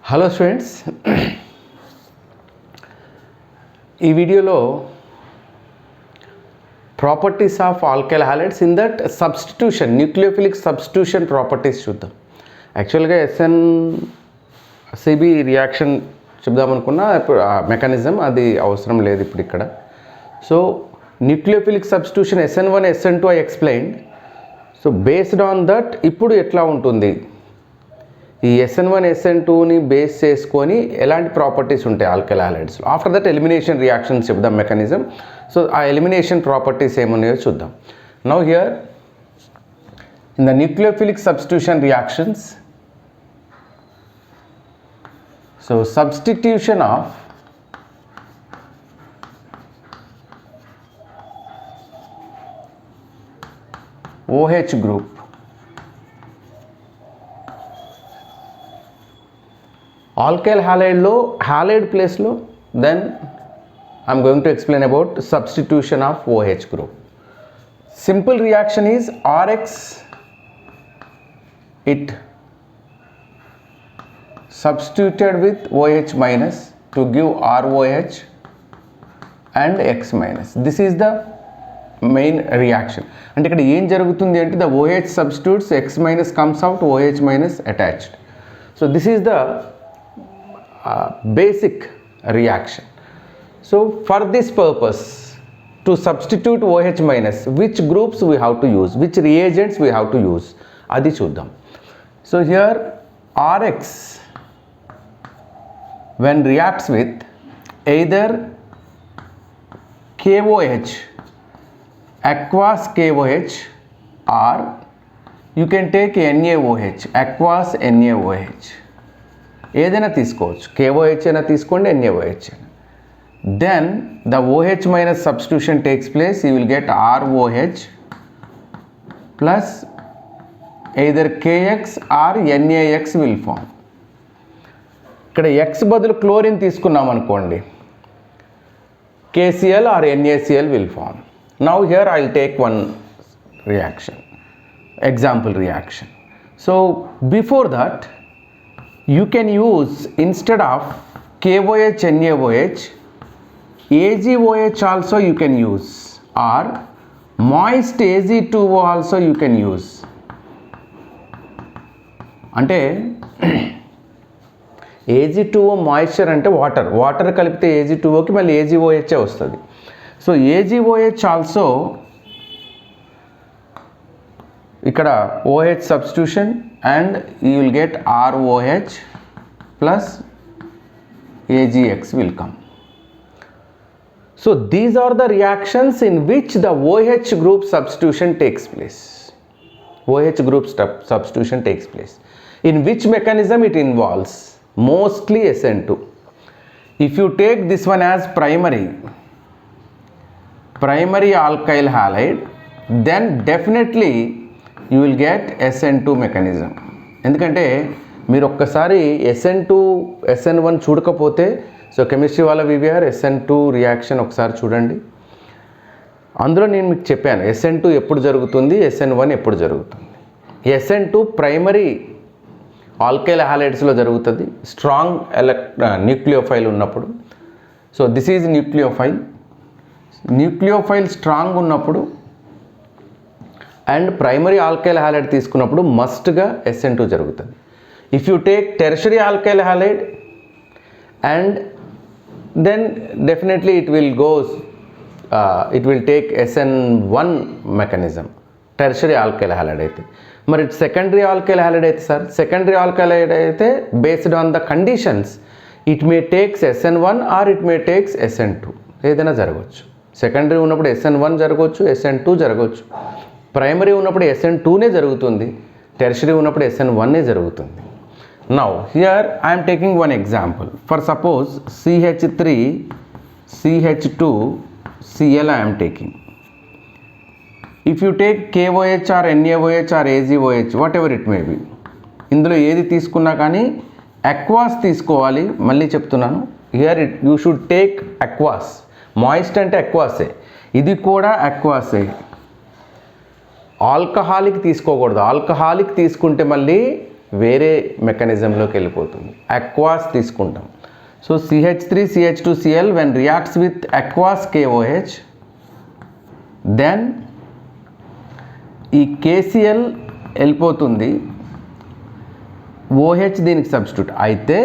Hello students, ఈ వీడియోలో properties of alkyl halides in that substitution nucleophilic substitution properties చూద్దాం. యాక్చువల్గా సిబి రియాక్షన్ చెప్దామనుకున్న మెకానిజం అది అవసరం లేదు ఇప్పుడు ఇక్కడ. So nucleophilic substitution SN1 SN2 I explain. So based on that ఇప్పుడు ఎట్లా ఉంటుంది, ఈ SN1 SN2ని బేస్ చేసుకొని ఎలాంటి ప్రాపర్టీస్ ఉంటాయి ఆల్కైల్ హాలైడ్స్లో. ఆఫ్టర్ దట్ ఎలిమినేషన్ రియాక్షన్స్ చెప్దాం మెకానిజం. సో ఆ ఎలిమినేషన్ ప్రాపర్టీస్ ఏమున్నాయో చూద్దాం. Now here in the nucleophilic substitution reactions, so substitution of OH group alkyl హాలైడ్లో హాలైడ్ ప్లేస్లో, then I'm going to explain about substitution of OH group. Simple reaction is RX, it substituted with OH minus to give ROH and X minus. This is the main reaction. అంటే ఇక్కడ ఏం జరుగుతుంది అంటే the OH substitutes, X minus comes out, OH minus attached. So this is the basic reaction. So for this purpose, to substitute OH minus, which groups we have to use, which reagents we have to use, adi chuddam. So here RX when reacts with either KOH, aqueous KOH, or you can take NaOH, aqueous NaOH, ఏదైనా తీసుకోవచ్చు, KOH అయినా తీసుకోండి, NaOH అయినా. Then the OH minus substitution takes place. You will get ROH plus either KX or NaX will form. ఇక్కడ X బదులు chlorine తీసుకున్నాం అనుకోండి, KCl or NaCl will form. Now here I will take one reaction, example reaction. So before that you can use, instead of KOH NaOH, AgOH also you can use, or moist Ag2O also you can use. అంటే Ag2O moisture అంటే water కలిపితే Ag2Oకి మళ్ళీ AgOH వస్తుంది. So AgOH also ఇక్కడ OH substitution and you will get ROH plus AgX will come. So these are the reactions in which the OH group substitution takes place. OH group substitution takes place. In which mechanism it involves? Mostly SN2. If you take this one as primary alkyl halide, then definitely you will get SN2 mechanism. ఎందుకంటే మీరు ఒక్కసారి SN1 చూడకపోతే, so chemistry వాళ్ళ VVR SN2 reaction ఒకసారి చూడండి. అందులో నేను మీకు చెప్పాను SN2 ఎప్పుడు జరుగుతుంది, SN1 ఎప్పుడు జరుగుతుంది. SN2 ప్రైమరీ ఆల్కైల్ హాలైడ్స్లో జరుగుతుంది, స్ట్రాంగ్ న్యూక్లియోఫైల్ ఉన్నప్పుడు. So this is nucleophile strong ఉన్నప్పుడు అండ్ ప్రైమరీ ఆల్కైల్ హాలైడ్ తీసుకున్నప్పుడు మస్ట్గా SN2 జరుగుతుంది. If you take tertiary alkyl halide and then definitely it will take SN1 mechanism, tertiary alkyl halide అయితే. మరి secondary alkyl halide అయితే sir, secondary alkyl halide అయితే based on the conditions it may takes SN1 or it may takes SN2, ఏదైనా జరగవచ్చు. Secondary ఉన్నప్పుడు SN1 జరగవచ్చు, SN2 జరగవచ్చు. Primary ఉన్నప్పుడు SN2నే జరుగుతుంది, టెర్షరీ ఉన్నప్పుడు SN1నే జరుగుతుంది. Now here I'm taking one example. For suppose CH3 CH2 Cl I'm taking. If you take KOH or NaOH or AgOH, whatever it may be, ఇందులో ఏది తీసుకున్నా కానీ అక్వాస్ తీసుకోవాలి. మళ్ళీ చెప్తున్నాను, here you should take aqueous. Moist అంటే అక్వాసే, ఇది కూడా అక్వాసే. ఆల్కహాలిక్ తీసుకోకూడదు. ఆల్కహాలిక్ తీసుకుంటే మళ్ళీ వేరే మెకానిజంలోకి వెళ్ళిపోతుంది. అక్వాస్ తీసుకుంటాం. So CH3CH2Cl when reacts with aqueous KOH, then ఈ KCl వెళ్ళిపోతుంది, OH దీనికి సబ్స్టిట్యూట్ అయితే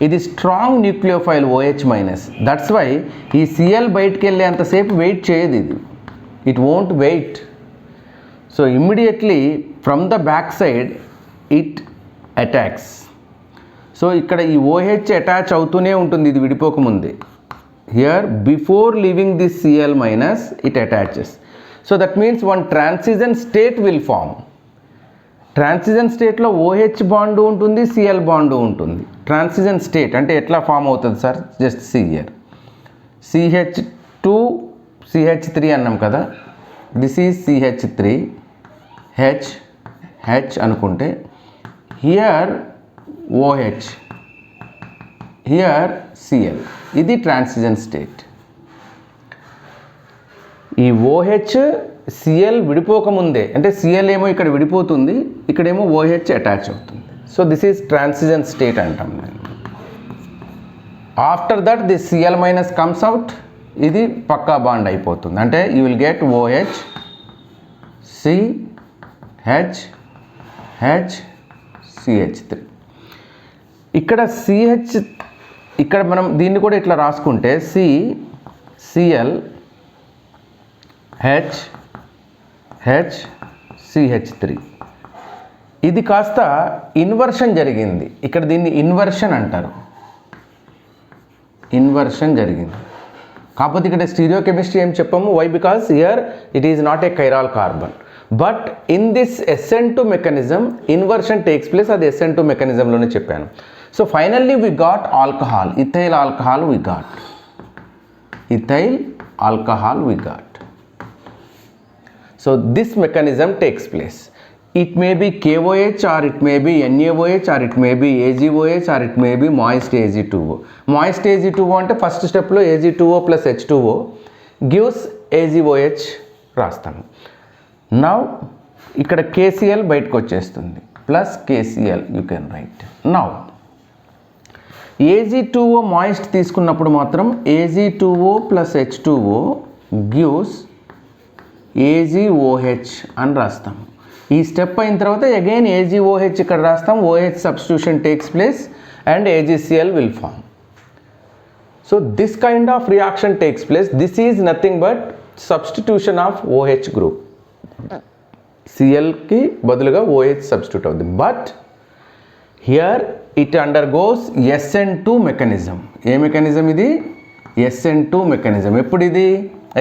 ఇది strong nucleophile OH minus. That's why ఈ Cl బయటికి వెళ్ళేంతసేపు వెయిట్ చేయదు ఇది, it won't wait. So immediately from the back side it attacks. So ఇక్కడ ఈ OH అటాచ్ అవుతూనే ఉంటుంది ఇది విడిపోకముందే. Here before leaving this Cl minus it attaches. So that means one transition state will form. Transition స్టేట్లో OH bond ఉంటుంది, Cl bond ఉంటుంది. Transition state అంటే ఎట్లా ఫామ్ అవుతుంది sir? Just see here, CH2 CH3 అన్నాం కదా, దిస్ ఈజ్ CH3 H అనుకుంటే here OH, here Cl. ఇది ట్రాన్సిజన్ స్టేట్. ఈ OH Cl విడిపోకముందే, అంటే Cl ఏమో ఇక్కడ విడిపోతుంది, ఇక్కడేమో OH అటాచ్ అవుతుంది. సో దిస్ ఈజ్ ట్రాన్సిజన్ స్టేట్ అంటాం నేను. After that this Cl minus comes out, ఇది పక్కా బాండ్ అయిపోతుంది. అంటే you will get OH CH CH3. ఇక్కడ CH, ఇక్కడ మనం దీన్ని కూడా ఇట్లా రాసుకుంటే CL CH3. ఇది కాస్త ఇన్వర్షన్ జరిగింది, ఇక్కడ దీన్ని ఇన్వర్షన్ అంటారు. ఇన్వర్షన్ జరిగింది కాకపోతే ఇక్కడ స్టీరియో కెమిస్ట్రీ ఏం చెప్పాము. Why? Because here it is not a chiral carbon, but in this SN2 mechanism inversion takes place. అది SN2 మెకానిజంలోనే చెప్పాను. So finally we got alcohol, ethyl alcohol we got, ethyl alcohol we got. So this mechanism takes place. It may be KOH or it may be NaOH or it may be AgOH or it may be moist Ag2O. Moist Ag2O అంటే first స్టెప్లో Ag2O plus H2O gives AgOH రాస్తాము. Now ఇక్కడ KCl బయటకు వచ్చేస్తుంది, plus KCl you can write. Now Ag2O moist తీసుకున్నప్పుడు మాత్రం Ag2O plus H2O gives AgOH అని రాస్తాం. ఈ స్టెప్ అయిన తర్వాత అగైన్ AgOH ఇక్కడ రాస్తాం, OH substitution takes place and AgCl will form. So this kind of reaction takes place. This is nothing but substitution of OH group. Clకి బదులుగా OH substitute అవుతుంది. But here it undergoes SN2 mechanism. ఏ mechanism ఇది? SN2 mechanism. ఎప్పుడు ఇది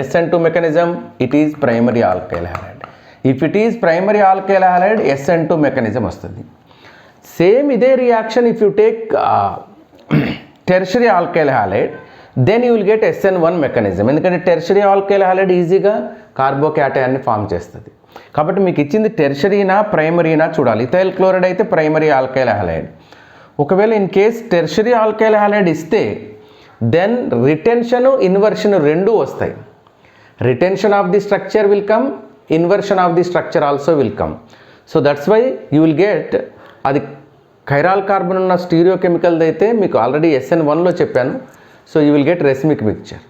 SN2 mechanism? It is primary alkyl halide. If it is primary alkyl halide, SN2 mechanism వస్తుంది. Same ఇదే reaction if you take tertiary alkyl halide, then you will get SN1 mechanism. ఎందుకంటే tertiary alkyl halide ఈజీగా కార్బోక్యాటయాన్ని form చేస్తుంది. కాబట్టి మీకు ఇచ్చింది టెర్షరీనా ప్రైమరీనా చూడాలి. Ethyl chloride అయితే ప్రైమరీ ఆల్కైల్ halide. ఒకవేళ in case tertiary alkyl halide ఇస్తే దెన్ రిటెన్షన్ ఇన్వర్షన్ రెండు వస్తాయి. Retention of the structure will come, inversion of the structure also will come. So that's why you will get, అది chiral carbon ఉన్న stereochemical అయితే మీకు already SN1లో చెప్పాను. So you will get racemic mixture.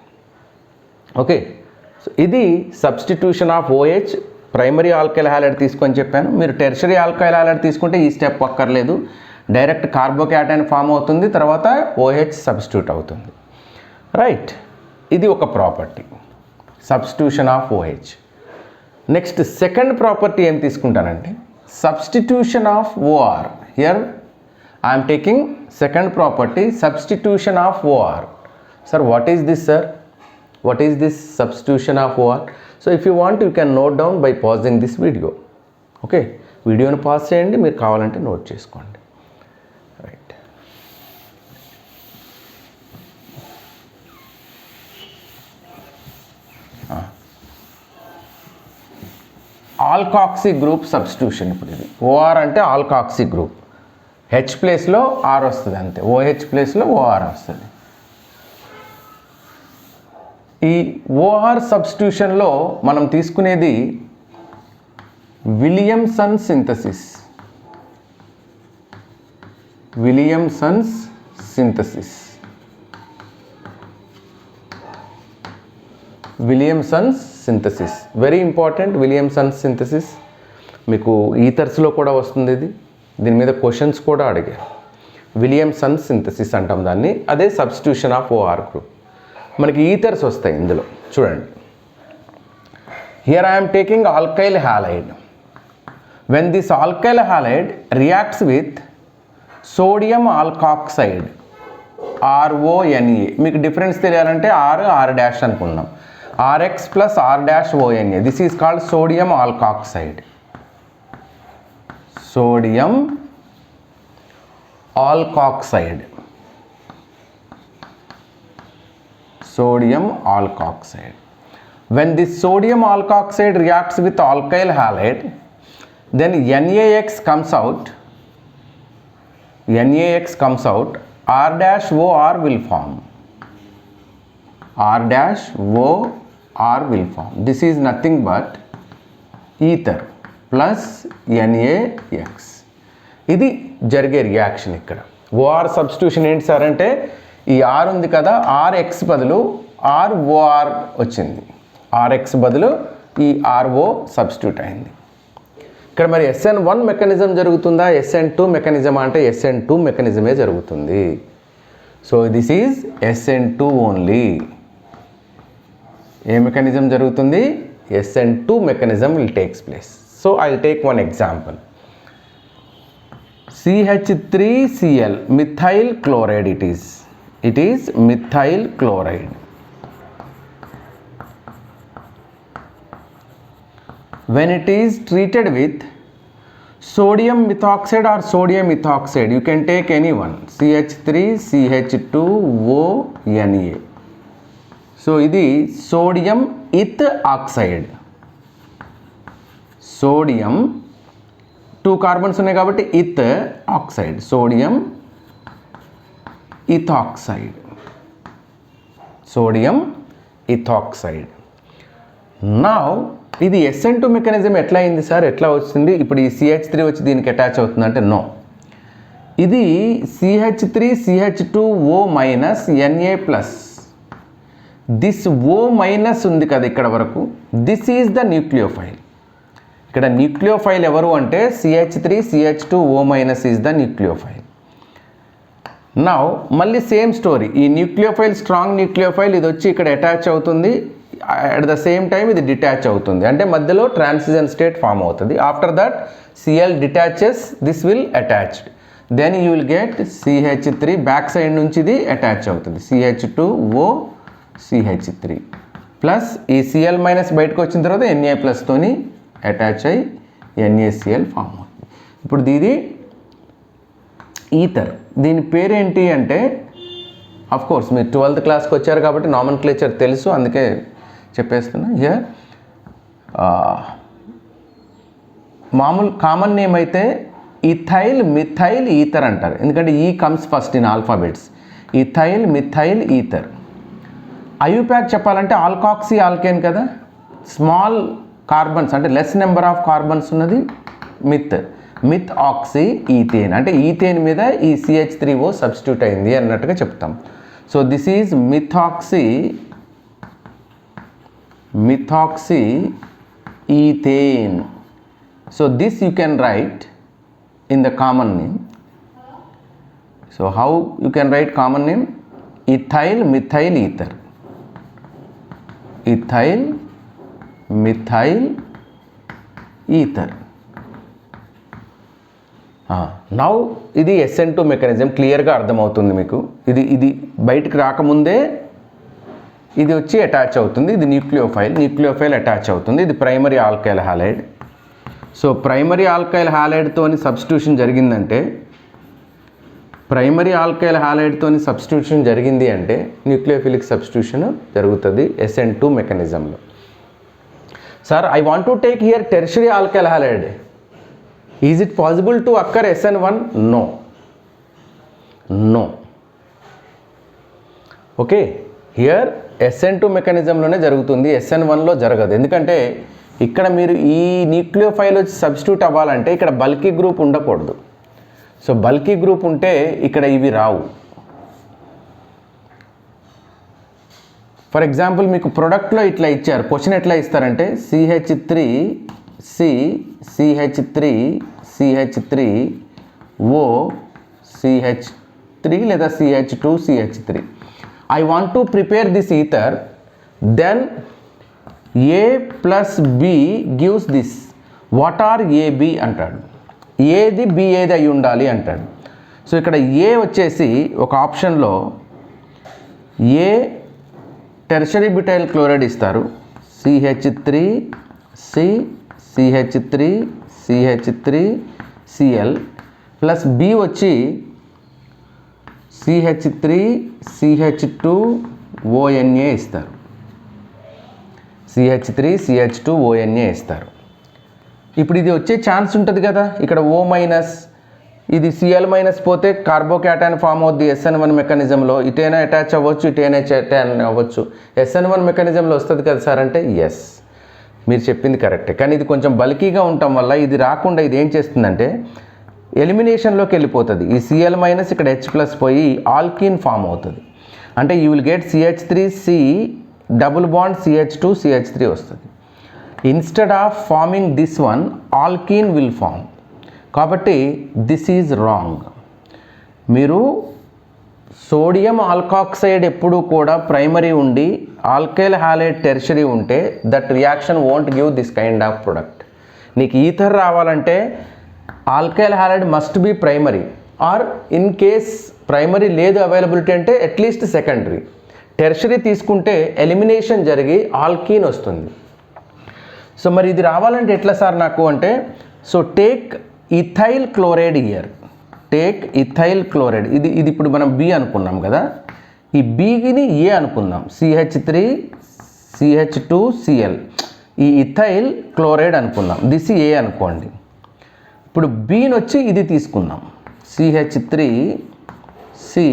Okay, so ఇది substitution of OH. Primary alkyl halide తీసుకొని చెప్పాను. మీరు టెర్షరీ ఆల్కైల్ halide తీసుకుంటే ఈ స్టెప్ అక్కర్లేదు, డైరెక్ట్ కార్బోక్యాటైన్ ఫామ్ అవుతుంది, తర్వాత OH సబ్స్టిట్యూట్ అవుతుంది. రైట్, ఇది ఒక property, substitution of OH. Next second property ఏం తీసుకుంటానంటే substitution of OR. Here I'm taking second property, substitution of OR. Sir what is this sir? What is this substitution of OR? So if you want you can note down by pausing this video. Okay, వీడియోని pause చేయండి, మీరు కావాలంటే note చేసుకోండి. Right, alkoxy group substitution. ఇప్పుడు ఇది OR అంటే alkoxy group, H ప్లేస్లో R వస్తుంది అంతే, OH ప్లేస్లో OR వస్తుంది. ఈ OR సబ్స్టిట్యూషన్లో మనం తీసుకునేది Williamson synthesis. Williamson's synthesis. Williamson's synthesis very important. Williamson's synthesis మీకు ఈథర్స్లో కూడా వస్తుంది. దీని మీద క్వశ్చన్స్ కూడా అడిగారు. విలియమ్సన్స్ సింథసిస్ అంటాం దాన్ని. అదే సబ్స్టిట్యూషన్ ఆఫ్ ఓఆర్ గ్రూప్. మనకి ఈథర్స్ వస్తాయి ఇందులో. చూడండి, here I'm taking alkyl halide. When this alkyl halide reacts with sodium alkoxide RONA. మీకు డిఫరెన్స్ తెలియాలంటే R డాష్ అనుకుందాం. RX plus R-ONA. This is called sodium alkoxide. Sodium alkoxide. Sodium alkoxide. When this sodium alkoxide reacts with alkyl halide, then NaX comes out. NaX comes out. R-OR will form. R-OR will form. This is nothing but ether plus NaX. ఇది జరిగే reaction. ఇక్కడ OR substitution ఏంటి sir అంటే, ఈ are ఉంది కదా, RX బదులు ROR వచ్చింది. RX బదులు ఈ RO సబ్స్టిట్యూట్ అయింది. ఇక్కడ మరి SN1 మెకానిజం జరుగుతుందా, SN2 మెకానిజం అంటే SN2 మెకానిజమే జరుగుతుంది. So this is SN2 only. A mechanism జరుగుతుంది? SN2 mechanism will takes place. So I'll take one example. CH3Cl, methyl chloride it is. It is methyl chloride. When it is treated with sodium methoxide or sodium ethoxide, you can take any one. CH3CH2ONA. So ఇది sodium ethoxide. Sodium 2 carbons ఉన్నాయి కాబట్టి ethoxide, sodium ethoxide. Sodium ethoxide. Now ఇది SN2 mechanism ఎట్లా అయింది sir, ఎట్లా వచ్చింది? ఇప్పుడు ఈ CH3 వచ్చి దీనికి అటాచ్ అవుతుందంటే నో. ఇది CH3CH2O minus Na plus. This O minus ఉంది కదా ఇక్కడ వరకు, దిస్ ఈజ్ ద న్యూక్లియోఫైల్. ఇక్కడ న్యూక్లియోఫైల్ ఎవరు అంటే CH3CH2O minus is the nucleophile. Now మళ్ళీ సేమ్ స్టోరీ. ఈ న్యూక్లియోఫైల్ స్ట్రాంగ్ న్యూక్లియోఫైల్ ఇది వచ్చి ఇక్కడ అటాచ్ అవుతుంది. అట్ ద సేమ్ టైం ఇది డిటాచ్ అవుతుంది, అంటే మధ్యలో ట్రాన్సిషన్ స్టేట్ ఫామ్ అవుతుంది. After that Cl detaches, this will attached. Then you will get CH3. Back side నుంచి ఇది అటాచ్ అవుతుంది. CH2O CH3 ప్లస్ ఈ Cl మైనస్ బయటకు వచ్చిన తర్వాత Na ప్లస్తోని అటాచ్ అయ్యి NaCl ఫామ్ అవుతుంది. ఇప్పుడు ఇది ఈథర్. దీని పేరేంటి అంటే, అఫ్ కోర్స్ మీరు 12th క్లాస్కి వచ్చారు కాబట్టి నామన్క్లేచర్ తెలుసు, అందుకే చెప్పేస్తున్నా. హియర్ మామూలు కామన్ నేమ్ అయితే ఇథైల్ మిథైల్ ఈథర్ అంటారు, ఎందుకంటే ఈ comes first in alphabets. Ethyl methyl ether. IUPAC చెప్పాలంటే ఆల్కాక్సీ ఆల్కేన్ కదా, స్మాల్ కార్బన్స్ అంటే లెస్ నెంబర్ ఆఫ్ కార్బన్స్ ఉన్నది మిత్ ఆక్సీ ఈథేన్, అంటే ఈథేన్ మీద ఈ CH3O సబ్స్టిట్యూట్ అయింది అన్నట్టుగా చెప్తాం. So this is methoxy ethane. So this you can write in the common name. So how you can write common name? Ethyl methyl ether. Ethyl methyl ether. Now ఇది SN2 mechanism క్లియర్గా అర్థమవుతుంది మీకు. ఇది బయటకు రాకముందే ఇది వచ్చి అటాచ్ అవుతుంది. ఇది న్యూక్లియోఫైల్ అటాచ్ అవుతుంది. ఇది primary alkyl halide. So primary alkyl హాలైడ్తోని సబ్స్టిట్యూషన్ జరిగింది అంటే న్యూక్లియోఫిలిక్ సబ్స్టిట్యూషన్ జరుగుతుంది SN2 మెకానిజంలో. Sir I want to take here tertiary alkyl halide. Is it possible to occur SN1? No. Okay, here SN2 మెకానిజంలోనే జరుగుతుంది, SN1లో జరగదు. ఎందుకంటే ఇక్కడ మీరు ఈ న్యూక్లియోఫైల్ వచ్చి సబ్స్టిట్యూట్ అవ్వాలంటే ఇక్కడ బల్కీ గ్రూప్ ఉండకూడదు. సో బల్కీ గ్రూప్ ఉంటే ఇక్కడ ఇవి రావు. ఫర్ ఎగ్జాంపుల్ మీకు ప్రొడక్ట్లో ఇట్లా ఇచ్చారు, క్వశ్చన్ ఎట్లా ఇస్తారంటే CH3 C CH3 CH3 O CH3 లేదా CH2 CH3. I want to prepare this ether, then A plus B gives this. What are AB అంటాడు. ఏది B ఏది అయి ఉండాలి అంటాడు. సో ఇక్కడ A వచ్చేసి ఒక ఆప్షన్లో ఏ టెర్షరీ బ్యూటైల్ క్లోరైడ్ ఇస్తారు, CH3 C CH3 CH3 Cl plus B వచ్చి CH3 CH2 ONA ఇస్తారు, CH3 CH2 ONA ఇస్తారు. ఇప్పుడు ఇది వచ్చే ఛాన్స్ ఉంటుంది కదా, ఇక్కడ O మైనస్, ఇది Cl మైనస్ పోతే కార్బోక్యాటైన్ ఫామ్ అవుద్ది SN1 మెకానిజంలో. ఇటైనా అటాచ్ అవ్వచ్చు, ఇటైనా అటాచ్ అవ్వచ్చు. SN1 మెకానిజంలో వస్తుంది కదా సార్ అంటే ఎస్, మీరు చెప్పింది కరెక్టే. కానీ ఇది కొంచెం బల్కీగా ఉండటం వల్ల ఇది రాకుండా ఇది ఏం చేస్తుందంటే ఎలిమినేషన్లోకి వెళ్ళిపోతుంది. ఈ Cl మైనస్ ఇక్కడ H ప్లస్ పోయి ఆల్కీన్ ఫామ్ అవుతుంది. అంటే you will get CH3C double bond CH2 CH3 వస్తుంది. Instead of forming this one alkene will form. కాబట్టి దిస్ ఈజ్ రాంగ్. మీరు సోడియం ఆల్కాక్సైడ్ ఎప్పుడు కూడా ప్రైమరీ ఉండి ఆల్కైల్ హాలైడ్ టెర్షరీ ఉంటే that reaction won't give this kind of product. నీకు ether రావాలంటే alkyl halide must be primary, or in case primary లేదు availability అంటే అట్లీస్ట్ సెకండరీ. టెర్షరీ తీసుకుంటే ఎలిమినేషన్ జరిగి ఆల్కీన్ వస్తుంది. సో మరి ఇది రావాలంటే ఎట్లా సార్ నాకు అంటే, so take ethyl chloride year, take ethyl chloride. ఇది ఇప్పుడు మనం B అనుకున్నాం కదా, ఈ Bని A అనుకుందాం, CH3 CH2 Cl. ఈ ఇథైల్ క్లోరైడ్ అనుకుందాం, దిస్ A అనుకోండి. ఇప్పుడు Bని వచ్చి ఇది తీసుకుందాం, CH3 C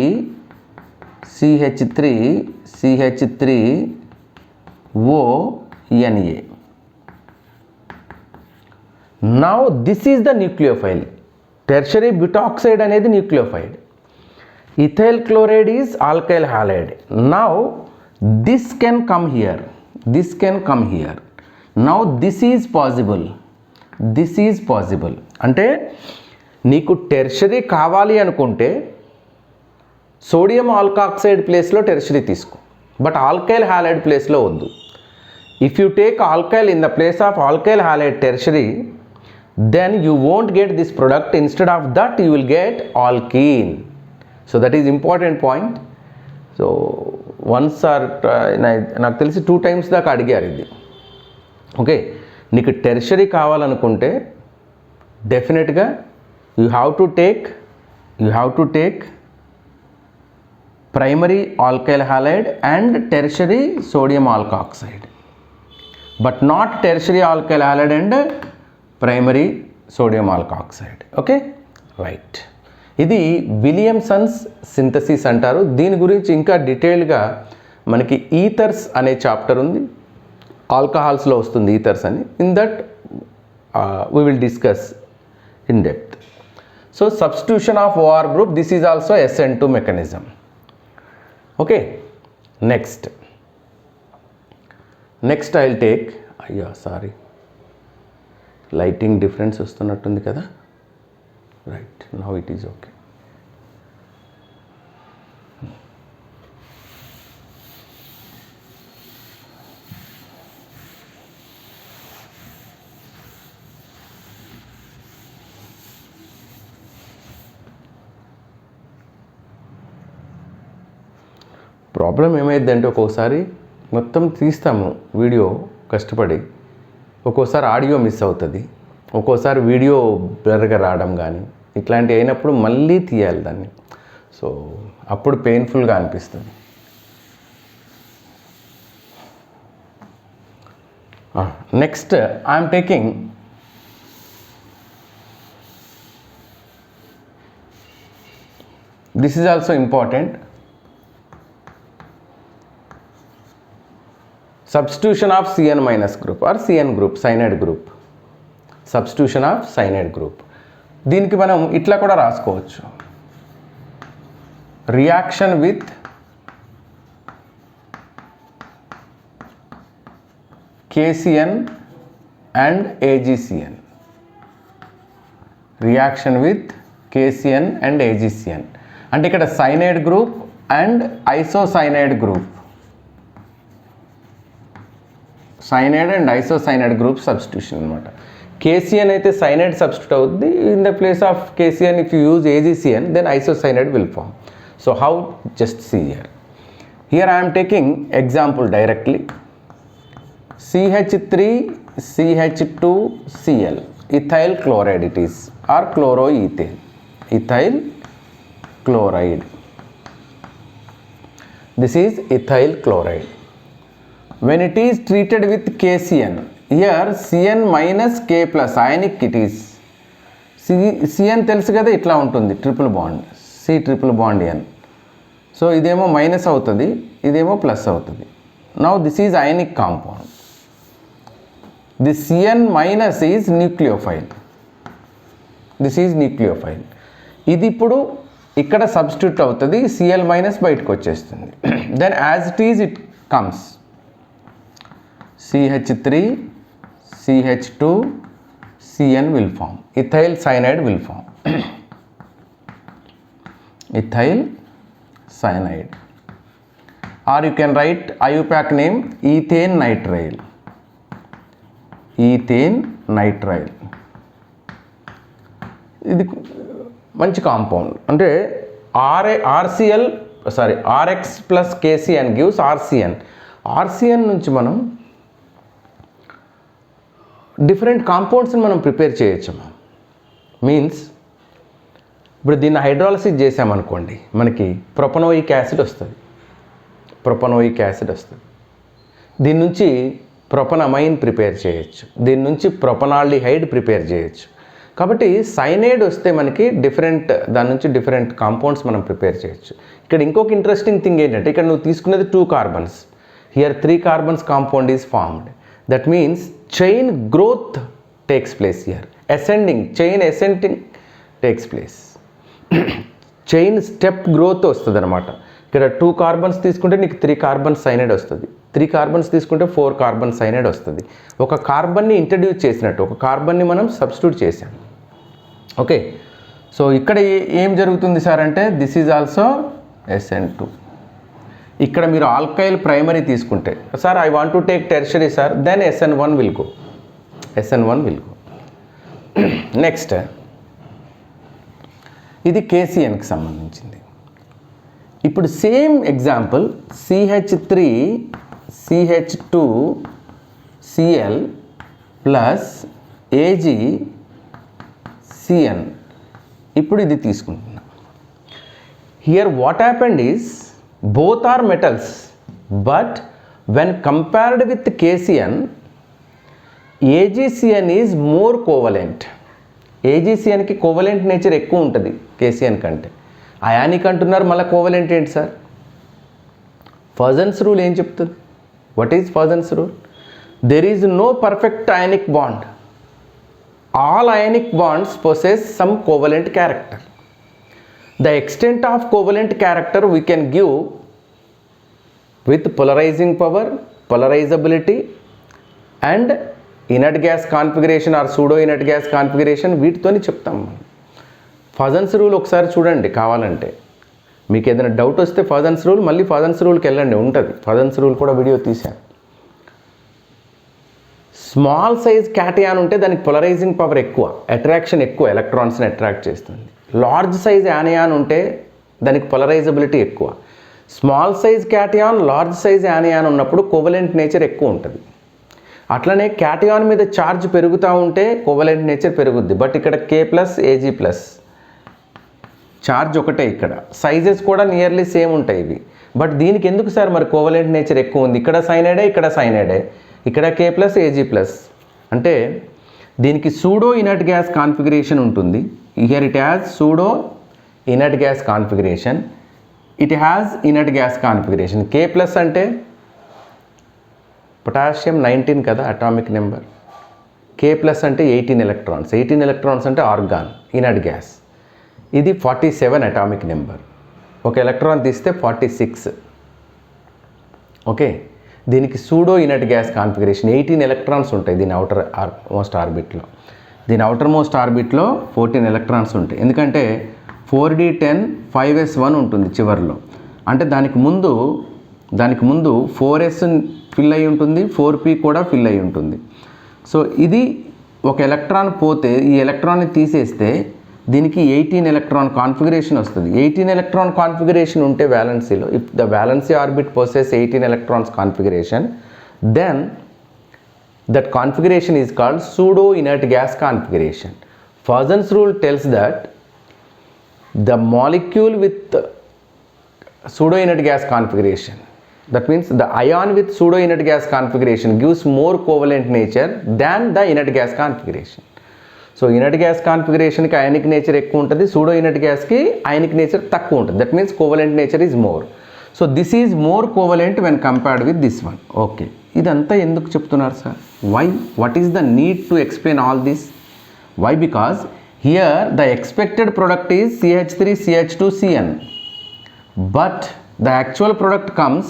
CH3 CH3 ONA. Now this is the nucleophile. Tertiary butoxide అనేది nucleophile. Ethyl chloride is alkyl halide. Now this can come here. This can come here. Now this is possible. This is possible. అంటే నీకు tertiary కావాలి అనుకుంటే sodium alkoxide ప్లేస్లో tertiary తీసుకో, but alkyl halide ప్లేస్లో వద్దు. If you take alkyl in the place of alkyl halide tertiary, then you won't get this product. Instead of that you will get alkene. So that is important point. So once or నాకు తెలిసి 2 times దాకా అడిగారు ఇది. Okay, నీకు tertiary కావాలనుకుంటే డెఫినెట్గా you have to take primary alkyl halide and tertiary sodium alkoxide, but not tertiary alkyl halide and primary sodium alkoxide. Okay, right. ఇది Williamson's synthesis అంటారు. దీని గురించి ఇంకా డీటెయిల్గా మనకి ఈథర్స్ అనే చాప్టర్ ఉంది, ఆల్కహాల్స్లో వస్తుంది ఈథర్స్ అని. In that we will discuss in depth. So substitution of OR group, this is also SN2 mechanism. Okay, next I will take, అయ్యో సారీ, లైటింగ్ డిఫరెన్స్ వస్తున్నట్టుంది కదా. Right, now it is okay. Problem ఏమైందంటే ఒక్కోసారి మొత్తం తీస్తాము video కష్టపడి, ఒక్కోసారి audio miss అవుతుంది, ఒక్కోసారి video బ్లర్గా రావడం కానీ ఇట్లాంటివి అయినప్పుడు మళ్ళీ తీయాలి దాన్ని. సో అప్పుడు పెయిన్ఫుల్గా అనిపిస్తుంది. Next I'm taking this is also important, substitution of CN minus group or CN group, cyanide group, substitution of cyanide group. దీనికి మనం ఇట్లా కూడా రాసుకోవచ్చు, reaction with KCN and AgCN, reaction with KCN and AgCN అంటే ఇక్కడ cyanide group and isocyanide group, cyanide and isocyanide group substitution అనమాట. KCN అయితే cyanide substitute అవుతుంది. In the place of KCN if you use AgCN then isocyanide will form. So how, just see here. Here I am taking example directly. CH3CH2Cl, ethyl chloride it is, or chloroethane, ethyl chloride. This is ethyl chloride. When it is treated with KCN, here Cn minus K plus ionic it is. Cn తెలుసు కదా ఇట్లా ఉంటుంది, triple bond, C triple bond N. సో ఇదేమో minus అవుతుంది, ఇదేమో plus అవుతుంది. Now this is ionic compound. The Cn minus is nucleophile, this is nucleophile. ఇది ఇప్పుడు ఇక్కడ సబ్స్టిట్యూట్ అవుతుంది, Cl మైనస్ బయటకు వచ్చేస్తుంది. Then as it is it comes CH3 CH2 Cn will form, ethyl cyanide will form. Ethyl cyanide, or you can write IUPAC name ethane nitrile, ethane nitrile. ఇది మంచి compound. అంటే RX plus KCN gives RCN. RCN నుంచి మనం different కాంపౌండ్స్ని మనం prepare చేయొచ్చు. Means ఇప్పుడు దీన్ని hydrolysis చేసామనుకోండి, మనకి ప్రొపనోయిక్ యాసిడ్ వస్తుంది, ప్రొపనోయిక్ యాసిడ్ వస్తుంది. దీని నుంచి ప్రొపనమైన్ ప్రిపేర్ చేయొచ్చు, దీని నుంచి ప్రొపనాల్డిహైడ్ ప్రిపేర్ చేయొచ్చు. కాబట్టి సైనైడ్ వస్తే మనకి దాని నుంచి డిఫరెంట్ కాంపౌండ్స్ మనం ప్రిపేర్ చేయొచ్చు. ఇక్కడ ఇంకొక ఇంట్రెస్టింగ్ థింగ్ ఏంటంటే, ఇక్కడ నువ్వు తీసుకునేది 2 carbons, here 3 carbons compound is formed. That means chain growth takes place here, chain ascending takes place. Chain step growth వస్తుంది అనమాట. ఇక్కడ 2 కార్బన్స్ తీసుకుంటే నీకు 3 కార్బన్ సైనైడ్ వస్తుంది, 3 కార్బన్స్ తీసుకుంటే 4 కార్బన్ సైనైడ్ వస్తుంది. ఒక కార్బన్ని ఇంట్రడ్యూస్ చేసినట్టు, ఒక కార్బన్ని మనం సబ్స్టిట్యూట్ చేసాం. ఓకే, సో ఇక్కడ ఏం జరుగుతుంది సార్ అంటే, దిస్ ఈజ్ ఆల్సో SN2. ఇక్కడ మీరు ఆల్కైల్ ప్రైమరీ తీసుకుంటే, sir I want to take tertiary sir, then SN1 will go, SN1 will go. Next ఇది KCNకి సంబంధించింది. ఇప్పుడు same example CH3 CH2Cl plus AgCN. ఇప్పుడు ఇది తీసుకుంటున్నాం. Here what happened is both are metals, but when compared with KCN, AgCN is more covalent. AgCNకి covalent nature ఎక్కువ ఉంటుంది KCN కంటే. అయానిక్ అంటున్నారు, మళ్ళీ కోవలెంట్ ఏంటి సార్? ఫజన్స్ రూల్ ఏం చెప్తుంది? What is Fajans rule? There is no perfect ionic bond, all ionic bonds possess some covalent character. The extent of covalent character we can give with polarizing power, polarizability and inert gas configuration or pseudo inert gas configuration, వీటితోని చెప్తాం. Fajans rule ఒకసారి చూడండి కావాలంటే, మీకు ఏదైనా doubt వస్తే Fajans rule, మళ్ళీ Fajans రూల్కి వెళ్ళండి, ఉంటుంది. ఫజన్స్ రూల్ కూడా వీడియో తీసాను. స్మాల్ సైజ్ క్యాటయాన్ ఉంటే దానికి పొలరైజింగ్ పవర్ ఎక్కువ, అట్రాక్షన్ ఎక్కువ, ఎలక్ట్రాన్స్ని అట్రాక్ట్ చేస్తుంది. లార్జ్ సైజ్ యానియాన్ ఉంటే దానికి పొలరైజబిలిటీ ఎక్కువ. Small size cation, large size anion ఉన్నప్పుడు కోవలెంట్ నేచర్ ఎక్కువ ఉంటుంది. అట్లనే క్యాటయాన్ మీద ఛార్జ్ పెరుగుతూ ఉంటే కోవలెంట్ నేచర్ పెరుగుద్ది. బట్ ఇక్కడ K plus Ag plus charge ఒకటే, ఇక్కడ సైజెస్ కూడా నియర్లీ సేమ్ ఉంటాయి ఇవి. బట్ దీనికి ఎందుకు సార్ మరి కోవలెంట్ నేచర్ ఎక్కువ ఉంది? ఇక్కడ సైనైడే, ఇక్కడ సైనైడే, ఇక్కడ K ప్లస్ Ag ప్లస్. అంటే దీనికి సూడో ఇనర్ట్ గ్యాస్ కాన్ఫిగరేషన్ ఉంటుంది. Here it has pseudo inert gas configuration, it has inert gas configuration. K plus అంటే పొటాషియం 19 కదా అటామిక్ నెంబర్, K ప్లస్ అంటే 18 ఎలక్ట్రాన్స్, 18 ఎలక్ట్రాన్స్ అంటే ఆర్గాన్, ఇనర్ట్ గ్యాస్. ఇది 47 atomic number. ఒక electron తీస్తే 46. Okay, దీనికి pseudo inert gas configuration. 18 electrons ఉంటాయి దీని అవుటర్ మోస్ట్ ఆర్బిట్లో. దీని అవుటర్ మోస్ట్ ఆర్బిట్లో 14 ఎలక్ట్రాన్స్ ఉంటాయి. ఎందుకంటే 4d10 5s1 ఉంటుంది చివరిలో. అంటే దానికి ముందు 4s ఫిల్ అయి ఉంటుంది, 4p కూడా ఫిల్ అయి ఉంటుంది. సో ఇది ఒక ఎలక్ట్రాన్ పోతే ఈ ఎలక్ట్రాన్ని తీసేస్తే దీనికి 18 ఎలక్ట్రాన్ కాన్ఫిగరేషన్ వస్తుంది. 18 ఎలక్ట్రాన్ కాన్ఫిగరేషన్ ఉంటే వ్యాలెన్సీలో, if the valency orbit possess 18 electrons configuration, then that configuration is called pseudo inert gas configuration. Fusion's rule tells that the molecule with pseudo inert gas configuration, that means the ion with pseudo inert gas configuration gives more covalent nature than the inert gas configuration. So inert gas configuration ki ionic nature ekku untadi, pseudo inert gas ki ionic nature takku untadi. That means covalent nature is more. So this is more covalent when compared with this one. Okay, ఇదంతా ఎందుకు చెప్తున్నారు sir? Why? What is the need to explain all this? Why? Because here the expected product is CH3CH2CN, but the actual product comes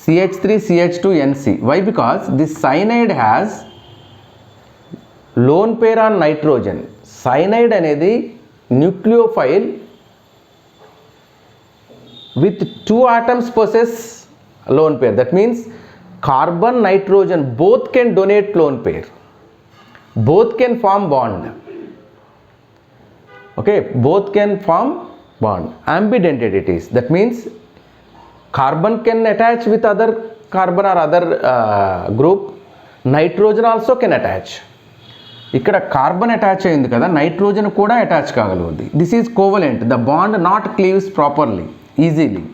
CH3CH2NC. Why? Because this cyanide has lone pair on nitrogen. Cyanide అనేది nucleophile with 2 atoms possess lone pair. That means carbon nitrogen both can donate lone pair, both can form bond. Okay, both can form bond. Ambident it is. That means carbon can attach with other carbon or other group, nitrogen also can attach. ఇక్కడ carbon attach అయింది కదా, nitrogen కూడా attach కాగలుగుతుంది. This is covalent. The bond not cleaves properly easily.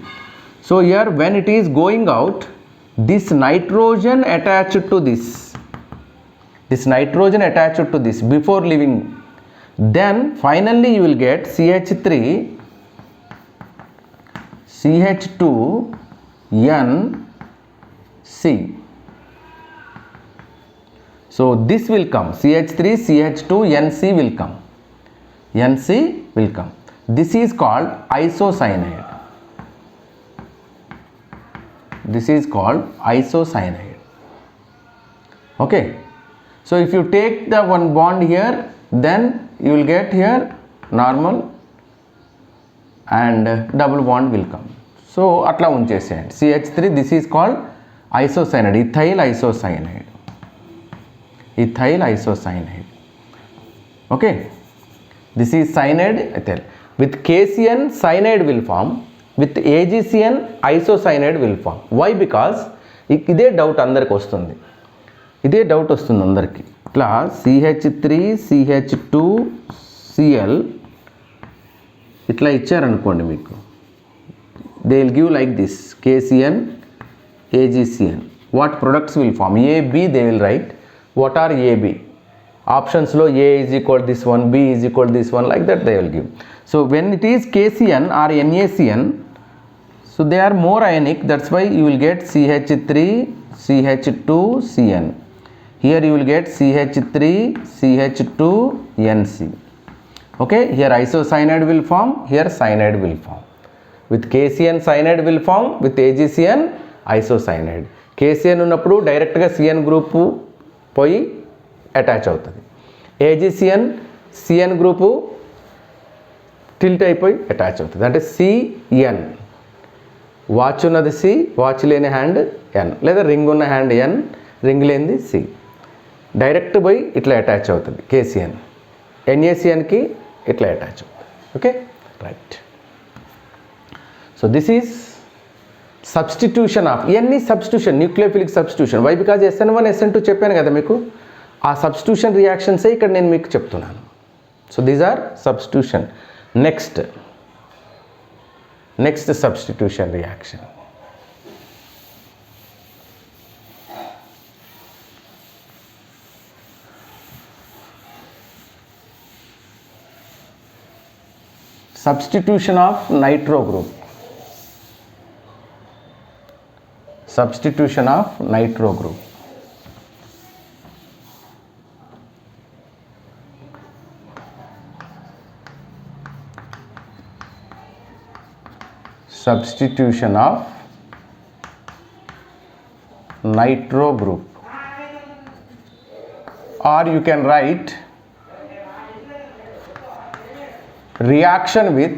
So here when it is going out, this nitrogen attached to this nitrogen attached to this before leaving, then finally you will get CH3 CH2NC. So this will come, CH3 CH2NC will come, NC will come. This is called isocyanide. This is called isocyanide. Okay, so if you take the one bond here, then you will get here normal and double bond will come. So atla uncheseyandi CH3. This is called isocyanide, ethyl isocyanide, ethyl isocyanide. Okay, this is cyanide ethyl. With KCN cyanide will form, with AgCN isocyanide will form. Why? Because ఇదే doubt అందరికి వస్తుంది, ఇదే doubt వస్తుంది అందరికి. ఇట్లా CH3CH2Cl ఇట్లా ఇచ్చారనుకోండి మీకు, they will give like this KCN AgCN. What products will form? AB they will write. What are AB? ఆప్షన్స్లో A is equal this one, B is equal this one, like that they will give. So when it is KCN or NaCN, so they are more ionic, that's why you will get CH3CH2CN. Here you will get CH3CH2NC. Okay, here isocyanide will form, here cyanide will form. With KCN cyanide will form, with AgCN isocyanide. KCN ఉన్నప్పుడు డైరెక్ట్గా CN group పోయి attach అవుతుంది. AgCN CN group tilt అయిపోయి attach అవుతుంది. అంటే CN, watch ఉన్నది C, watch లేని hand N, లేదా రింగ్ ఉన్న హ్యాండ్ N, రింగ్ లేనిది C. డైరెక్ట్ పోయి ఇట్లా అటాచ్ అవుతుంది KCN. NaCNకి ఇట్లా అటాచ్ అవుతుంది. Okay, right. So this is substitution of ఇవన్నీ substitution, nucleophilic substitution. Why? Because SN1 SN2 చెప్పాను కదా మీకు, ఆ సబ్స్టిట్యూషన్ రియాక్షన్సే ఇక్కడ నేను మీకు చెప్తున్నాను. So these are substitution. Next substitution reaction. Substitution of nitro group. Substitution of nitro group. substitution of nitro group, or you can write reaction with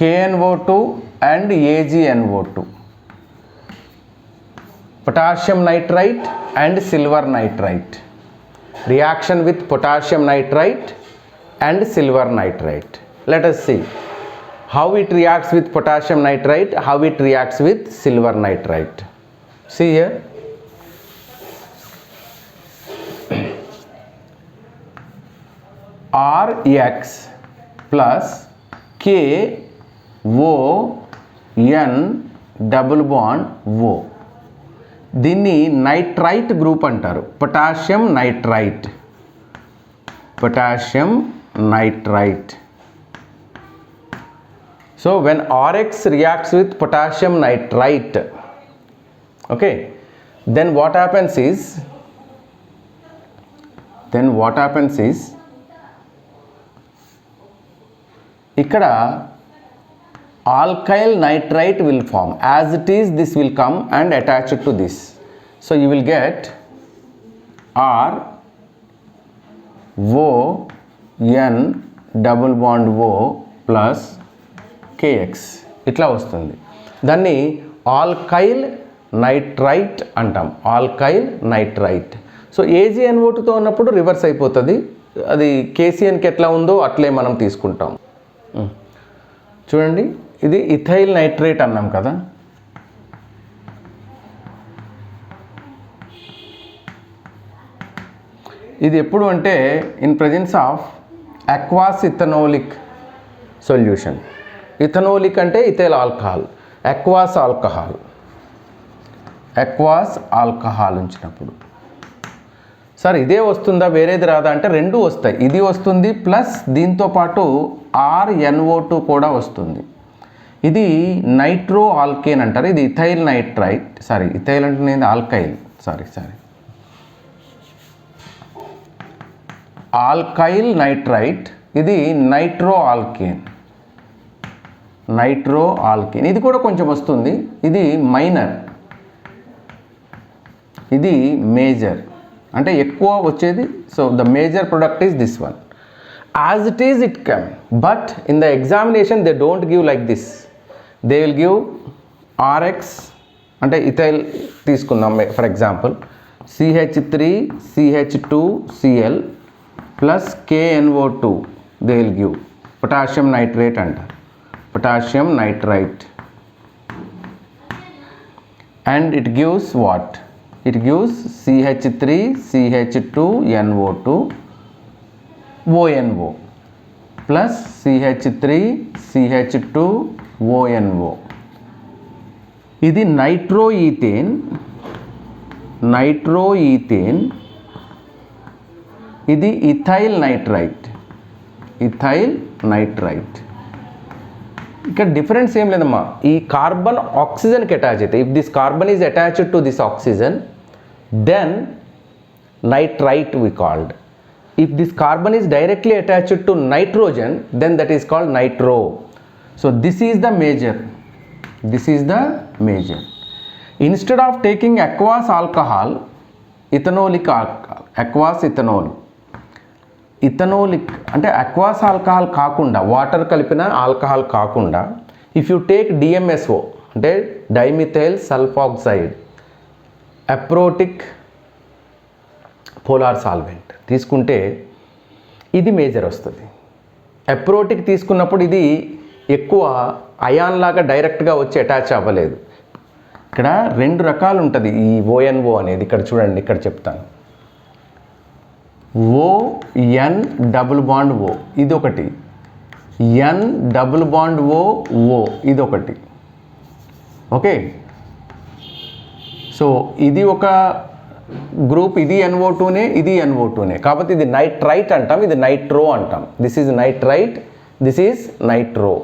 KNO2 and AgNO2, potassium nitrite and silver nitrite. Reaction with potassium nitrite and silver nitrite. Let us see how it reacts with potassium nitrite, how it reacts with silver nitrite. See here, Rx plus KON double bond O. దీన్ని nitrite group అంటారు, potassium nitrite. So when Rx reacts with potassium nitrite, okay, then what happens is ఇక్కడ alkyl nitrite will form. As it is, this will come and attach it to this. So you will get RON double bond O plus KX ఇట్లా వస్తుంది. దాన్ని alkyl nitrite అంటాం, alkyl nitrite. So AgNO2తో ఉన్నప్పుడు reverse అయిపోతుంది, అది KCNకి ఎట్లా ఉందో అట్లే మనం తీసుకుంటాం. చూడండి, ఇది ఇథైల్ నైట్రేట్ అన్నాం కదా, ఇది ఎప్పుడు అంటే ఇన్ ప్రజెన్స్ ఆఫ్ అక్వాస్ ఇథనోలిక్ సొల్యూషన్. ఇథనోలిక్ అంటే ఇథైల్ ఆల్కహాల్, అక్వాస్ ఆల్కహాల్ ఉంచినప్పుడు. సార్ ఇదే వస్తుందా వేరేది రాదా అంటే రెండు వస్తాయి, ఇది వస్తుంది ప్లస్ దీంతో పాటు RNO2 కూడా వస్తుంది. ఇది నైట్రో ఆల్కేన్ అంటారు, ఇది ఇథైల్ నైట్రైట్, ఇథైల్ అంటే ఆల్కైల్, ఆల్కైల్ నైట్రైట్, ఇది నైట్రో ఆల్కేన్. ఇది కూడా కొంచెం వస్తుంది, ఇది మైనర్, ఇది మేజర్, అంటే ఎక్కువ వచ్చేది. So the major product is this one. As it is, it can, but in the examination they don't give like this. They will give Rx అంటే ఇథైల్ తీసుకుందాం for example, CH3CH2Cl plus KNO2 they will give potassium nitrate అంటారు, potassium nitrite, and it gives what? It gives CH3CH2NO2 ONO plus CH3CH2ONO. ఇది నైట్రోఈథేన్, ఇది ethyl nitrite. ఇక్కడ difference ఏం లేదమ్మా, ఈ carbon ఆక్సిజన్కి అటాచ్ అయితే, if this carbon is attached to this oxygen then nitrite we called. If this carbon is directly attached to nitrogen, then that is called nitro. So this is the major. Instead of taking aqueous alcohol, ethanolic alcohol, aqueous ethanol, ఇథనోలిక్ అంటే అక్వాస్ alcohol కాకుండా, water కలిపిన alcohol కాకుండా, if you take DMSO అంటే dimethyl sulphoxide, అప్రోటిక్ polar solvent తీసుకుంటే ఇది major వస్తుంది. అప్రోటిక్ తీసుకున్నప్పుడు ఇది ఎక్కువ అయాన్ లాగా డైరెక్ట్గా వచ్చి అటాచ్ అవ్వలేదు. ఇక్కడ రెండు రకాలు ఉంటుంది ఈ ONO అనేది, ఇక్కడ చూడండి, ఇక్కడ చెప్తాను. ON డబుల్ బాండ్ O ఇది ఒకటి, N డబుల్ బాండ్ O ఇది ఒకటి. ఓకే, సో ఇది ఒక గ్రూప్, ఇది NO2నే, ఇది NO2నే, కాబట్టి ఇది నైట్రైట్ అంటాం, ఇది నైట్రో అంటాం. This is nitrite, this is nitro.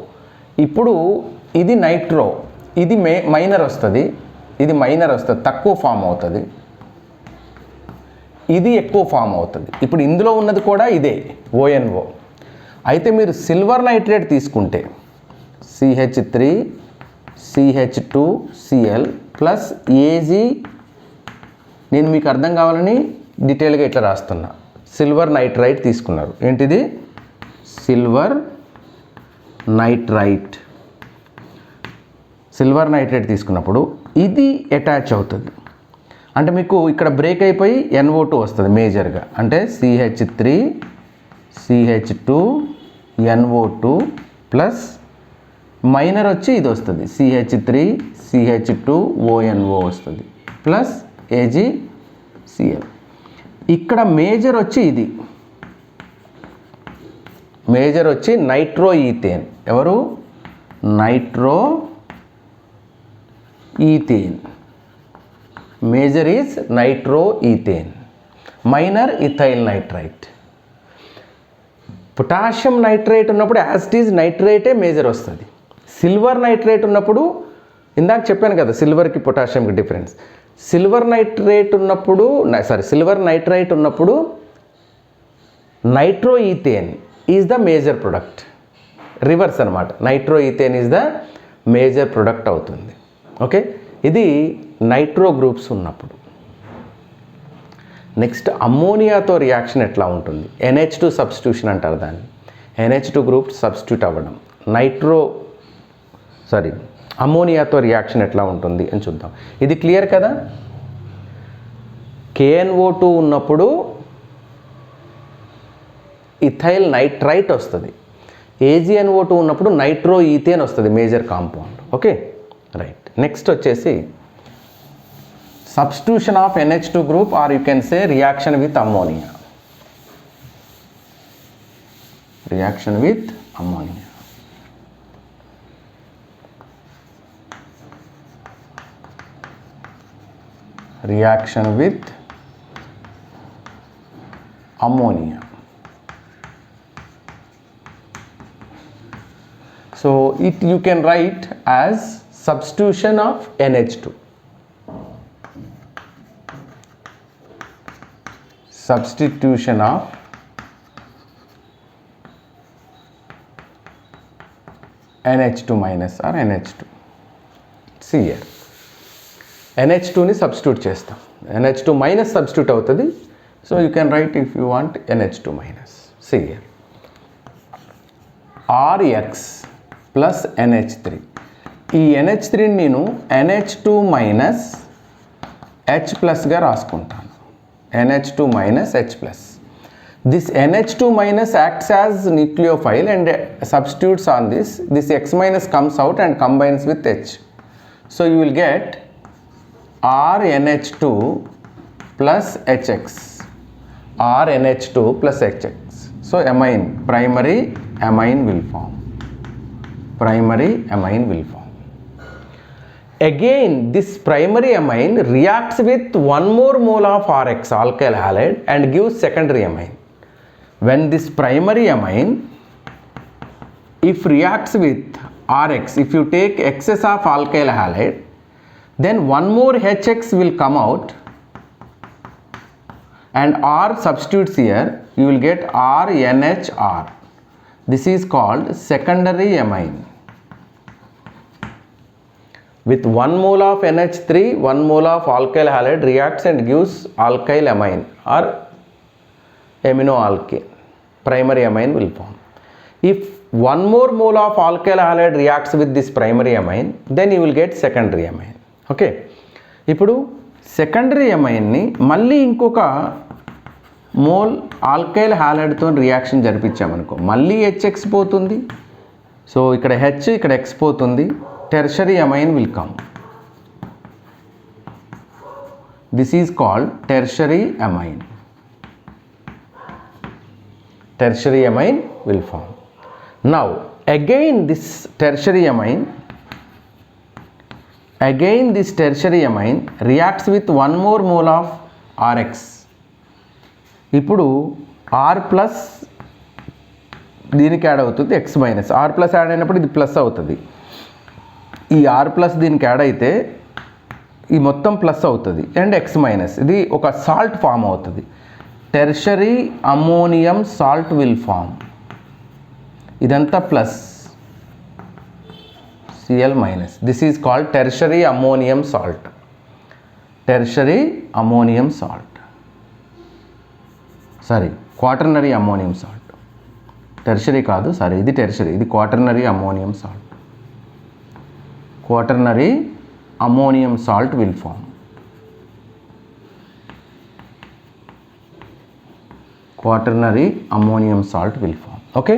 ఇప్పుడు ఇది నైట్రో, ఇది మైనర్ వస్తుంది, తక్కువ ఫామ్ అవుతుంది. ఇది ఎక్కువ ఫామ్ అవుతుంది. ఇప్పుడు ఇందులో ఉన్నది కూడా ఇదే ONO. అయితే మీరు సిల్వర్ నైట్రేట్ తీసుకుంటే CH3 CH2Cl ప్లస్ Ag, నేను మీకు అర్థం కావాలని డీటెయిల్గా ఇట్లా రాస్తున్నా. సిల్వర్ నైట్రైట్ తీసుకున్నారు, ఏంటిది సిల్వర్ నైట్రైట్. సిల్వర్ నైట్రేట్ తీసుకున్నప్పుడు ఇది అటాచ్ అవుతుంది, అంటే మీకు ఇక్కడ బ్రేక్ అయిపోయి NO2 వస్తుంది మేజర్గా, అంటే CH3 CH2 NO2 plus minor వచ్చి ఇది వస్తుంది CH3 CH2 ONO వస్తుంది ప్లస్ AgCl. ఇక్కడ మేజర్ వచ్చి ఇది, మేజర్ వచ్చి నైట్రో ఈథేన్. ఎవరు? Nitro ethane. Major is nitro ethane, minor ethyl nitrite. Potassium nitrate ఉన్నప్పుడు యాజ్ ఇట్ ఈజ్ నైట్రేటే మేజర్ వస్తుంది. సిల్వర్ నైట్రేట్ ఉన్నప్పుడు ఇందాక చెప్పాను కదా సిల్వర్కి పొటాషియంకి డిఫరెన్స్. సిల్వర్ నైట్రేట్ ఉన్నప్పుడు సిల్వర్ నైట్రైట్ ఉన్నప్పుడు nitro ethane is the major product. Reverse అనమాట, nitro ethane is the major product అవుతుంది. ఓకే, ఇది నైట్రో గ్రూప్స్ ఉన్నప్పుడు. నెక్స్ట్ అమ్మోనియాతో రియాక్షన్ ఎట్లా ఉంటుంది? NH2 సబ్స్టిట్యూషన్ అంటారు దాన్ని. NH2 గ్రూప్ సబ్స్టిట్యూట్ అవ్వడం. అమ్మోనియాతో రియాక్షన్ ఎట్లా ఉంటుంది అని చూద్దాం. ఇది క్లియర్ కదా? KNO2 ఉన్నప్పుడు ఇథైల్ నైట్రైట్ వస్తుంది. AgNO2 ఉన్నప్పుడు నైట్రో ఈథేన్ వస్తుంది major compound. Okay right. Next వచ్చేసి substitution of NH2 group, or you can say reaction with ammonia. Reaction with ammonia. Reaction with ammonia. So you can write as substitution of NH2. Substitution of NH2 minus or NH2. See here, NH2ని substitute చేస్తాం. NH2 minus substitute అవుతుంది. So you can write if you want NH2 minus. See here, RX plus NH3. ఈ NH3ని నేను NH2 minus H ప్లస్గా రాసుకుంటాను. NH2 minus H plus. This NH2 minus acts as nucleophile and substitutes on this. This X minus comes out and combines with H. So you will get RNH2 plus HX. RNH2 plus HX. So amine, primary amine will form. Primary amine will form. Again, this primary amine reacts with one more mole of RX, alkyl halide, and gives secondary amine. When this primary amine, if reacts with RX, if you take excess of alkyl halide, then one more HX will come out and R substitutes here, you will get RNHR. This is called secondary amine. With 1 mole of NH3, 1 mole of alkyl halide reacts and gives alkyl amine or amino alkane. Primary amine will form. If 1 more mole of alkyl halide reacts with this primary amine, then you will get secondary amine. Okay. ఇప్పుడు secondary amine ని మళ్ళీ ఇంకొక mole alkyl హాలైడ్తో reaction జరిపించామనుకో, మళ్ళీ HX పోతుంది. So ఇక్కడ H, ఇక్కడ X పోతుంది. Tertiary amine will come. This is called tertiary amine. Tertiary amine will form. Now again this tertiary amine reacts with one more mole of RX. ఇప్పుడు R plus దీనికి add అవుతుంది, X minus. R plus add అయినప్పుడు ఇది plus అవుతుంది. ఈ R plus దీనికి add అయితే ఈ మొత్తం ప్లస్ అవుతుంది అండ్ ఎక్స్ మైనస్, ఇది ఒక సాల్ట్ ఫామ్ అవుతుంది. Tertiary ammonium salt will form, ఇదంతా plus Cl minus. This is called tertiary ammonium salt. Tertiary ammonium salt, sorry quaternary ammonium salt. Tertiary కాదు, సారీ ఇది టెర్షరీ, ఇది quaternary ammonium salt. Quaternary ammonium salt will form. Quaternary ammonium salt will form. Okay,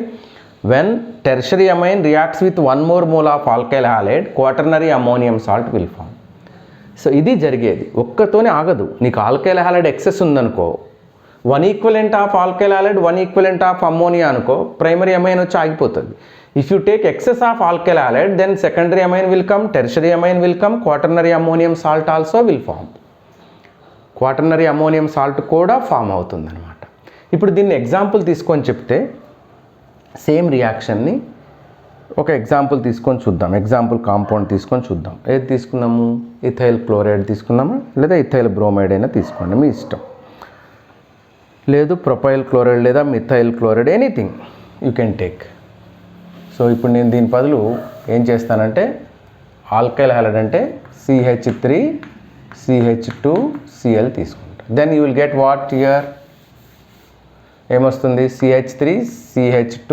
when tertiary amine reacts with one more mole of alkyl halide, quaternary ammonium salt will form. So ఇది జరిగేది, ఒక్కతోనే ఆగదు. నీకు alkyl halide excess ఉందనుకో, 1 equivalent of alkyl halide 1 equivalent of ammonia అనుకో, primary amine వచ్చి ఆగిపోతుంది. If you take excess of alkyl halide, then secondary amine will come, tertiary amine will come, quaternary ammonium salt also will form. Quaternary ammonium salt కూడా form అవుతుంది అనమాట. ఇప్పుడు దీన్ని example తీసుకొని చెప్తే సేమ్ రియాక్షన్ని ఒక ఎగ్జాంపుల్ తీసుకొని చూద్దాం. ఎగ్జాంపుల్ కాంపౌండ్ తీసుకొని చూద్దాం. ఏది తీసుకున్నాము? ఇథైల్ క్లోరైడ్ తీసుకున్నామా, లేదా ఇథైల్ బ్రోమైడ్ అయినా తీసుకోండి, మీ ఇష్టం. లేదు ప్రొపైల్ క్లోరైడ్ లేదా methyl chloride, anything you can take. So ఇప్పుడు నేను దీని బదులు ఏం చేస్తానంటే, ఆల్కైల్ హాలైడ్ అంటే CH3 CH2 Cl తీసుకుంటా. Then you will get what here, ఏమొస్తుంది? CH3 CH2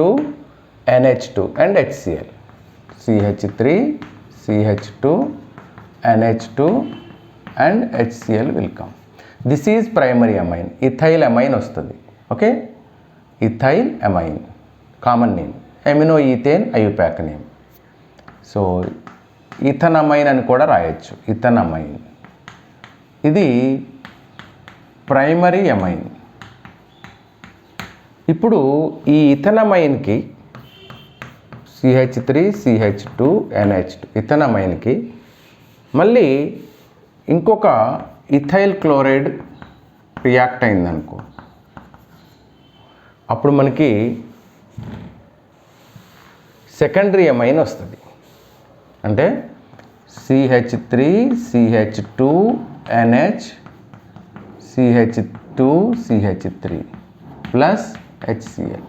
NH2 and HCl. CH3 CH2 NH2 and HCl will come. This is primary amine. Ethyl amine వస్తుంది. Okay, ethyl amine common name, amino ethane IUPAC name. So ethanamine అని కూడా రాయొచ్చు, ఇథనమైన్. ఇది primary amine. ఇప్పుడు ఈ ఇథనమైన్కి CH3 CH2 NH2 ఇథనమైన్కి మళ్ళీ ఇంకొక ethyl chloride react అయిందనుకో, అప్పుడు మనకి సెకండరీ అమైన్ వస్తుంది. అంటే CH3 CH2 NH CH2 CH3 plus HCl.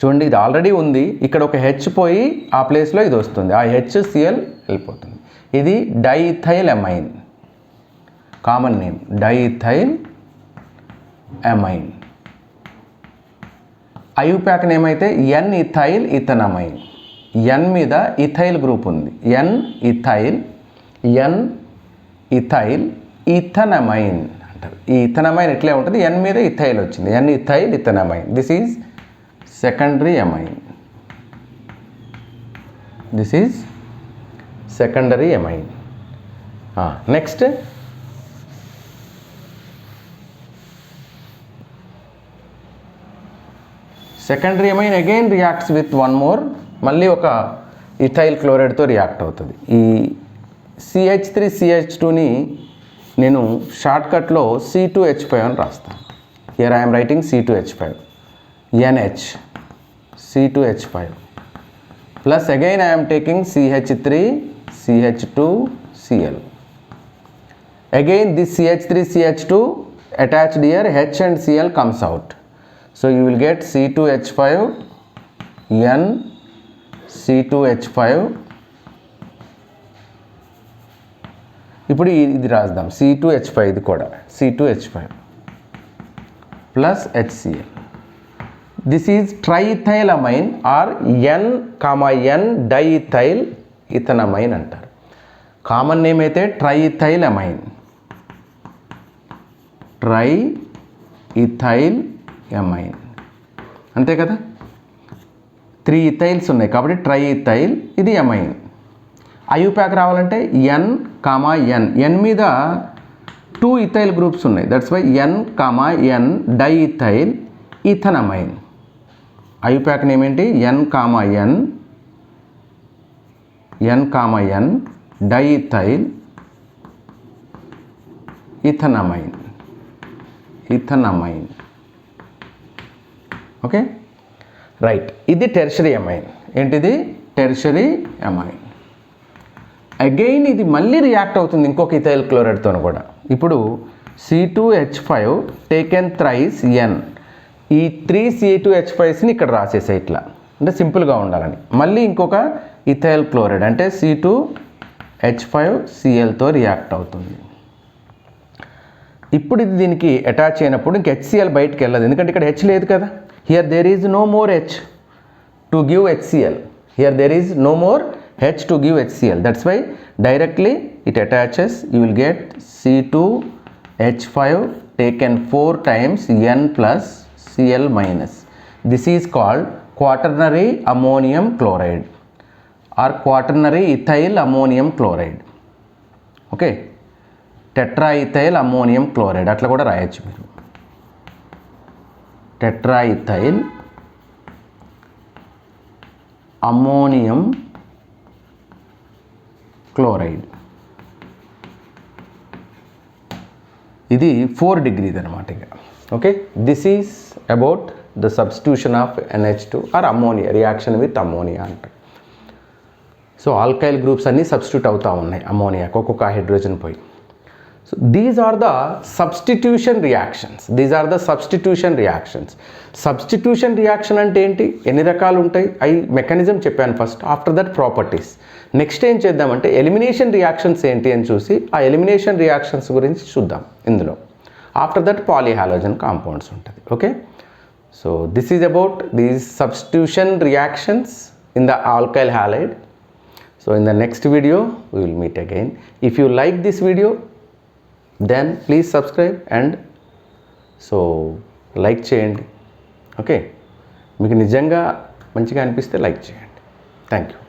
చూడండి, ఇది ఆల్రెడీ ఉంది, ఇక్కడ ఒక హెచ్ పోయి ఆ ప్లేస్లో ఇది వస్తుంది, ఆ HCl వెళ్ళిపోతుంది. ఇది diethyl amine, common name diethyl amine. IUPAC name అయితే N ఇథైల్ ఇథనమైన్. N మీద ఇథైల్ గ్రూప్ ఉంది, N ఇథైల్ ఇథనమైన్ అంటారు. ఈ ఇథనమైన్ ఎట్లే ఉంటుంది, N మీద ఇథైల్ వచ్చింది, N ethyl ethanamine. This is secondary amine. This is secondary amine. Next secondary amine again reacts with one more, మళ్ళీ ఒక ఇథైల్ క్లోరైడ్తో రియాక్ట్ అవుతుంది. ఈ CH3 CH2ని నేను షార్ట్కట్లో C2H5 అని రాస్తాను. Here I'm writing C2H5, NH C2H5 plus again I'm taking CH3 CH2 Cl. Again this CH3 CH2 attached here, H and Cl comes out. So you will get C2H5 N C2H5. ఇప్పుడు ఇది రాద్దాం, C2H5, ఇది కూడా C2H5 plus HCl. This is triethyl amine or N, diethyl ethanamine అంటారు. Common name అయితే ట్రైఇథైల్ amine, ట్రైఇథైల్ amine, అంతే కదా. 3 ఇథైల్స్ ఉన్నాయి కాబట్టి ట్రైఇథైల్, ఇది అమైన్. ఐయుపాక్ రావాలంటే N, N మీద 2 ఇథైల్ గ్రూప్స్ ఉన్నాయి, that's why N, diethyl ethanamine. IUPAC name ఏంటి? N, diethyl ethanamine. Okay, right. ఇది టెర్షరీ అమైన్. ఏంటిది? Tertiary amine. అగైన్ ఇది మళ్ళీ రియాక్ట్ అవుతుంది ఇంకొక ఇథైల్ క్లోరైడ్తో కూడా. ఇప్పుడు C2H5 టేకెన్ థ్రైస్ ఎన్, ఈ 3 C2H5స్ని ఇక్కడ రాసేసాయి ఇట్లా, అంటే సింపుల్గా ఉండాలని. మళ్ళీ ఇంకొక ఇథైల్ క్లోరైడ్ అంటే C2H5Clతో రియాక్ట్ అవుతుంది. ఇప్పుడు ఇది దీనికి అటాచ్ అయినప్పుడు ఇంక HCl బయటికి వెళ్ళదు, ఎందుకంటే ఇక్కడ H లేదు కదా. Here there is no more H to give HCl. Here there is no more H to give HCl. That's why directly it attaches. You will get C2H5 taken 4 times N plus Cl minus. This is called quaternary ammonium chloride or quaternary ethyl ammonium chloride. Okay, tetraethyl ammonium chloride అట్లా కూడా రాయొచ్చు మీరు. tetraethyl ammonium chloride. ఇది 4 degrees అనమాట ఇక. Okay, this is about the substitution of NH2 or ammonia, reaction with ammonia అంట. So alkyl groups అన్నీ substitute అవుతూ ఉన్నాయి అమ్మోనియాకి, ఒక్కొక్క హైడ్రోజన్ పోయి. So these are the substitution reactions. Substitution reaction అంటే ఏంటి, ఎన్ని రకాలు ఉంటాయి, మెకానిజం చెప్పాను first. After that properties. Next ఏం చేద్దామంటే ఎలిమినేషన్ రియాక్షన్స్ ఏంటి అని చూసి ఆ ఎలిమినేషన్ రియాక్షన్స్ గురించి చూద్దాం ఇందులో. ఆఫ్టర్ దట్ పాలీహాలోజన్ కాంపౌండ్స్ ఉంటుంది. Okay, so this is about these substitution reactions in the alkyl halide. So in the next video we will meet again. If you like this video, then please subscribe and so like చేయండి. Okay, మీకు నిజంగా మంచిగా అనిపిస్తే like చేయండి. Thank you.